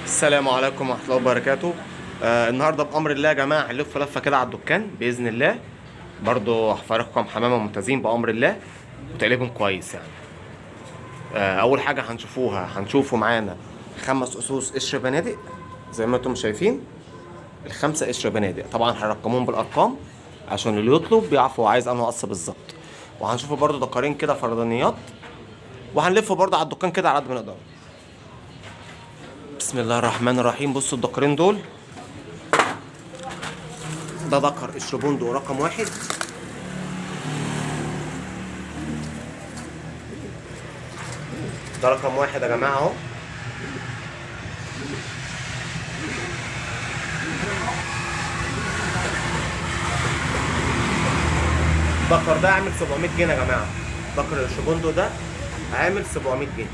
السلام عليكم ورحمة الله وبركاته. النهارده بأمر الله يا جماعة هنلف لفة كده على الدكان بإذن الله. برضو هفرجكم حمامة ممتازين بأمر الله وتقليبهم كويس يعني. أول حاجة هنشوفوا معانا 5 أسوس قشر بنادق زي ما انتم شايفين. ال5 قشر بنادق طبعا هنرقمهم بالأرقام عشان اللي يطلب يعرف هو عايز أنهي قص بالظبط. وهنشوفوا برضو دكارين كده فردانيات، وهنلف برضو على الدكان كده على قد ما نقدر. بسم الله الرحمن الرحيم. بصوا الدكارين دول، ده دكر قشر بندق رقم 1. ده رقم 1 يا جماعة اهو. الدكر ده عامل 700 جنيه يا جماعة. دكر القشر بندق ده عامل 700 جنيه.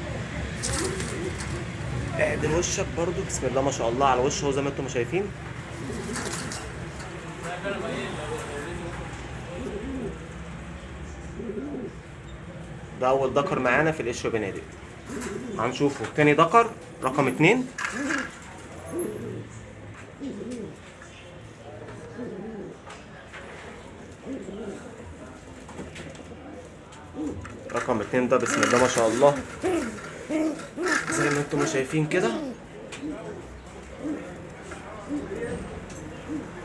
اعدل وشك برضو، بسم الله ما شاء الله على وشه زي ما انتم شايفين. ده اول دكر معانا في القشر بنادق. هنشوفه تاني دكر رقم 2. رقم 2 ده بسم الله ما شاء الله زي ما انتم شايفين كده،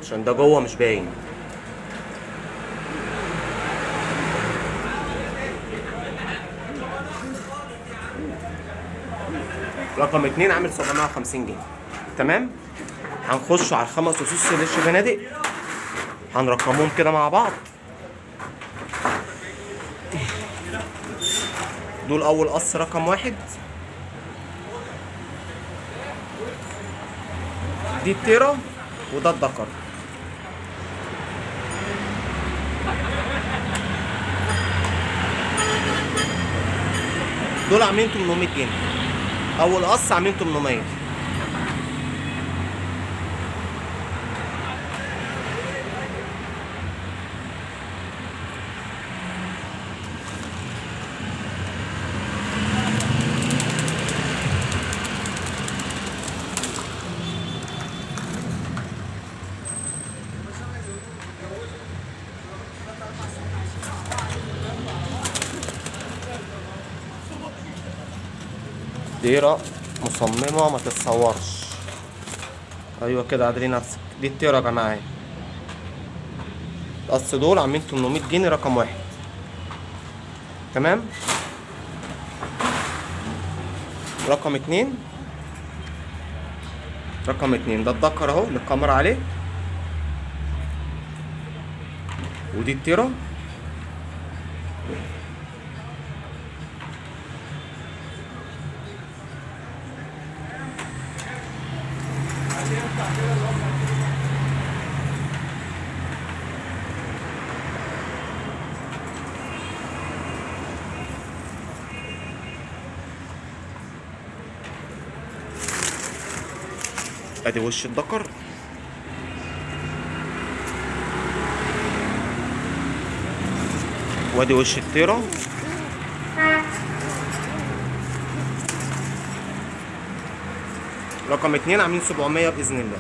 عشان ده جوه مش باين. رقم 2 عامل 750 جنيه. تمام. هنخش على ال5 اسوس القشر بنادق، هنرقمهم كده مع بعض. دول اول قص رقم 1. دي التيرة وده الدكر. دول عاملين 800 جنيه. اول قص عاملين 800. تيرة مصممة ما تتصورش. ايوه كده عدلي نفسك. دي التيرة يا جماعة اهي. القص دول عاملين 800 جنيه رقم 1. تمام. رقم 2. رقم 2 ده الدكر اهو اللي الكاميرا عليه. ودي التيرة. ادي وش الدكر. وادي وش التيرة. رقم 2 عاملين 700 بإذن الله.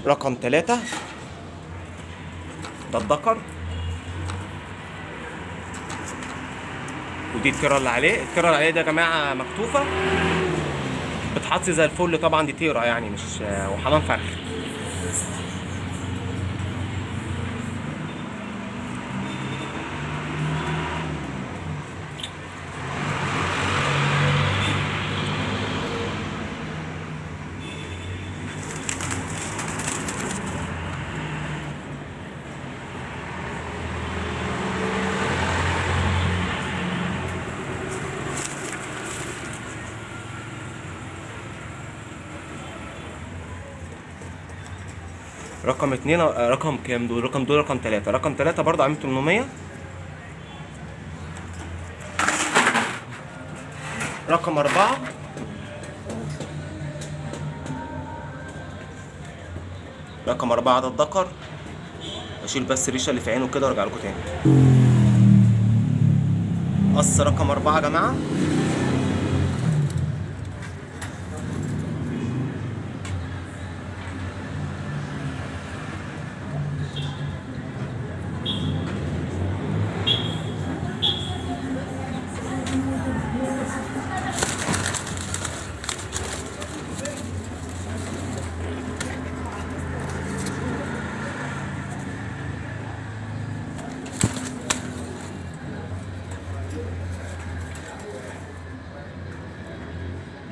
رقم 3 ده الدكر. ودي التيرة اللي عليه. التيرة اللي عليه ده يا جماعة مكتوفة، بتحط زي الفل طبعا. دي تيرة يعني مش وحمام فرخ. رقم 2 رقم كام دول؟ رقم 3. رقم 3 برضه عامل 800. رقم 4 رقم 4 ده الدكر. اشيل بس الريشه اللي في عينه كده وارجع لكم تاني. قص رقم 4 يا جماعه.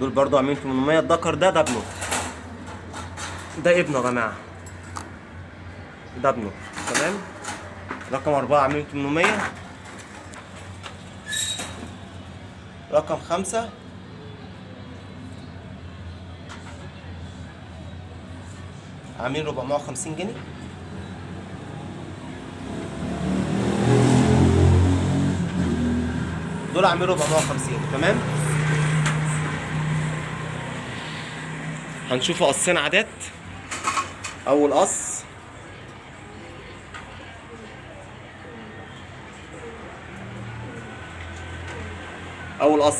دول برضو عاملين 800. الدكر ده ابنه، ده ابنه يا جماعة، ده ابنه. تمام. رقم 4 عاملين 800. رقم 5 عاملين 450 جنيه. دول عاملين 450. تمام. هنشوفوا قصين عادات. اول قص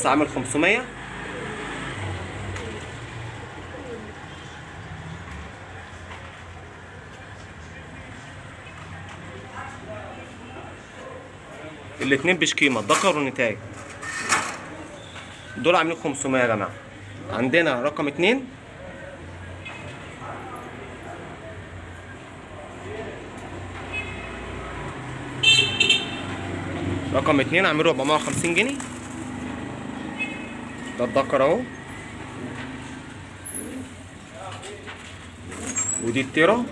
عامل 500. الاتنين بشكيمة، الدكر والنتاية. دول عاملين 500 يا جماعة. عندنا رقم 2 عاملين 450 جنيه. ده الدكر اهو، ودي التيرة.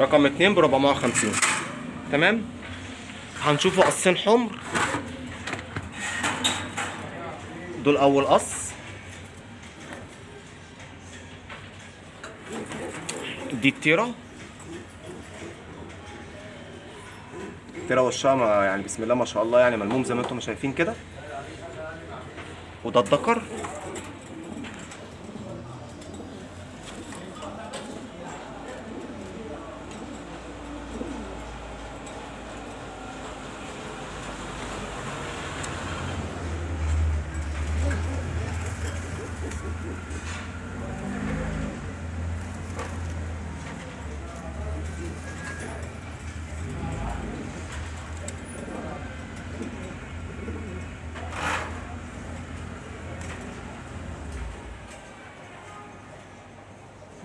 رقم 2 ب 450. تمام. هنشوفوا قصين حمر. دول اول قص. دي التيرة. التيرة وشها يعني بسم الله ما شاء الله، يعني ملموم زي ما انتم شايفين كده. وده الدكر.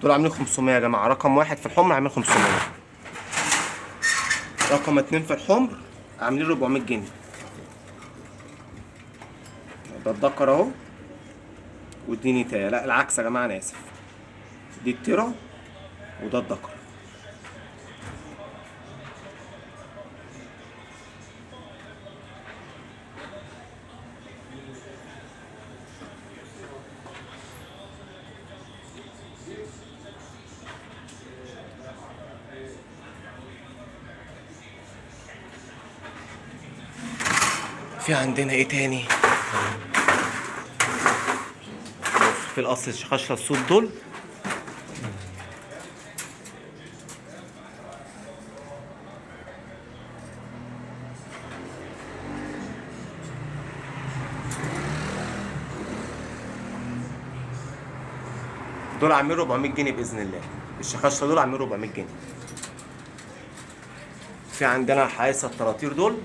دول عاملين 500 يا جماعة. رقم 1 في الحمر عاملين 500. رقم 2 في الحمر عاملين 400 جنيه. ده الدكر اهو، ودي نتاية. لا العكس يا جماعة، أنا آسف. دي التيرة وده الدكر. في عندنا ايه تاني؟ في القص الشخاشرة السود دول. دول عاملين 400 جنيه بإذن الله. الشخاشرة دول عاملين 400 جنيه. في عندنا حايسة الطراطير دول.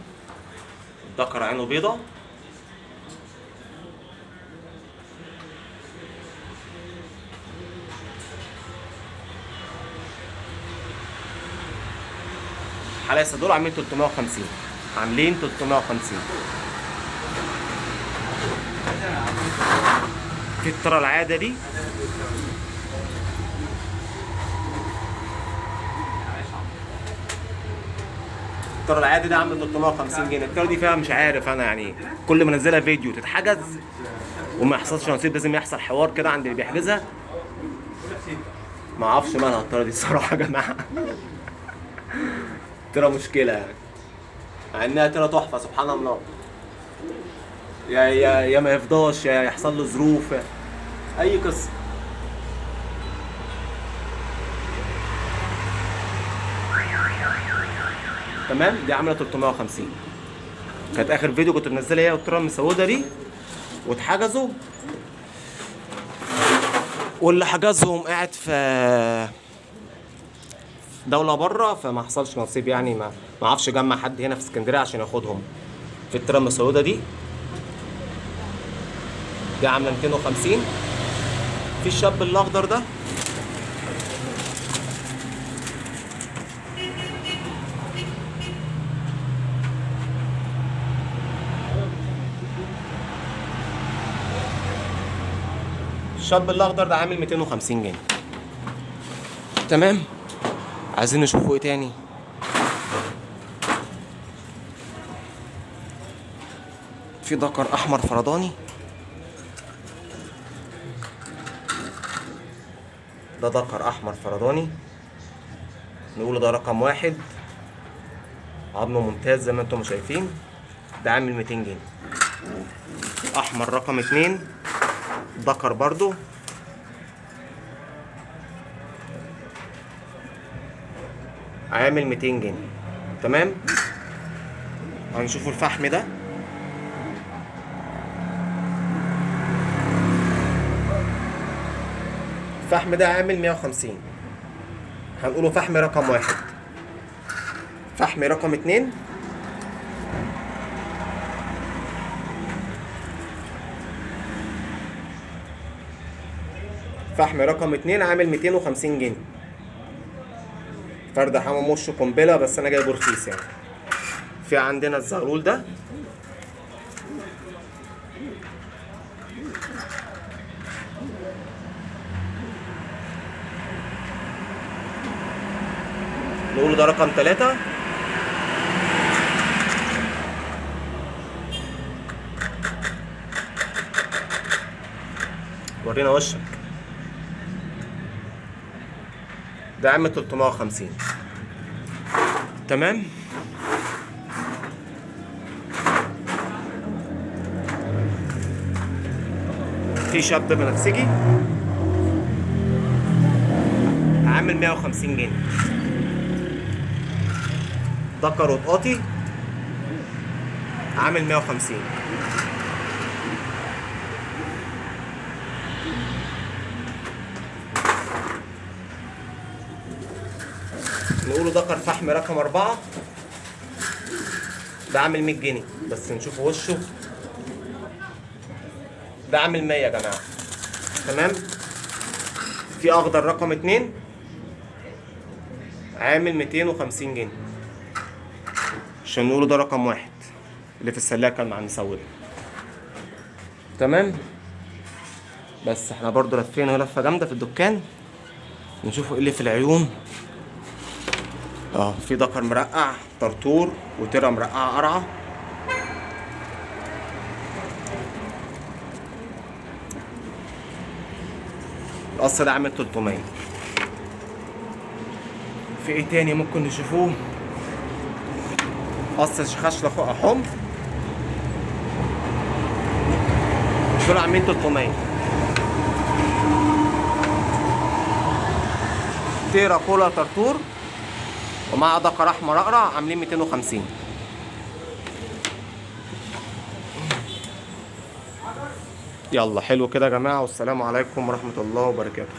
الدكر عينه بيضة. حلايسة دول عاملين 350. عاملين 350. في الطرة العادة دي. الطرة العادي ده عامل 350 جنيه. الطرة دي فيها مش عارف انا يعني، كل ما انزلها فيديو تتحجز وما يحصلش نصيب. لازم يحصل حوار كده عند اللي بيحجزها. ما اعرفش مالها الطرة دي الصراحة يا جماعة. طرة مشكلة يعني، مع انها طرة تحفة سبحان الله. يا ما يفضاش، يا يحصل له ظروف، اي قصة. تمام. دي عامله 350. كانت اخر فيديو كنت منزلها هي والطرة المسودة دي، واتحجزوا. واللي حجزهم قاعد دولة بره، فما حصلش نصيب يعني، ما اعرفش اجمع حد هنا في اسكندرية عشان ياخدهم. في الترام السوداء دي عاملة 250. في الشاب الاخضر ده عامل 250 جنيه. تمام. عايزين نشوفوا ايه تاني؟ في ذكر احمر فرداني، ده ذكر احمر فرداني، نقول ده رقم 1، عظمه ممتاز زي ما انتم شايفين، ده عامل 200 جنيه. احمر رقم 2 ذكر برضو، عامل 200 جنيه. تمام. هنشوفوا الفحم ده. الفحم ده عامل 150. هنقوله فحم رقم 1. فحم رقم 2 فحم رقم 2 عامل 250 جنيه. فرد حمام وشه قنبله، بس انا جايبه رخيص يعني. في عندنا الزغلول ده، نقول ده رقم 3. ورينا وشك. ده عامل 350. تمام. في شاب بنفسجي عامل 150 جنيه. ذكر وطاطي عامل 150. نقوله ذكر فحم رقم 4، ده عامل 100 جنيه. بس نشوف وشه، ده عامل 100 يا جماعة. تمام. في أخضر رقم 2 عامل 250 جنيه، عشان نقوله ده رقم 1 اللي في السلاكة مع المسودة. تمام. بس احنا برضو لفينا لفة جامدة في الدكان، نشوفوا ايه اللي في العيون. في ذكر مرقع طرطور، وترى مرقعة قرعة. القص ده عامل 300. في ايه تاني ممكن نشوفوه؟ قص خشلة فوق حمر، دول عاملين 300. تيرا كولا طرطور ومع ذكر احمر اقرع عاملين 250. يلا حلو كده يا جماعة، والسلام عليكم ورحمة الله وبركاته.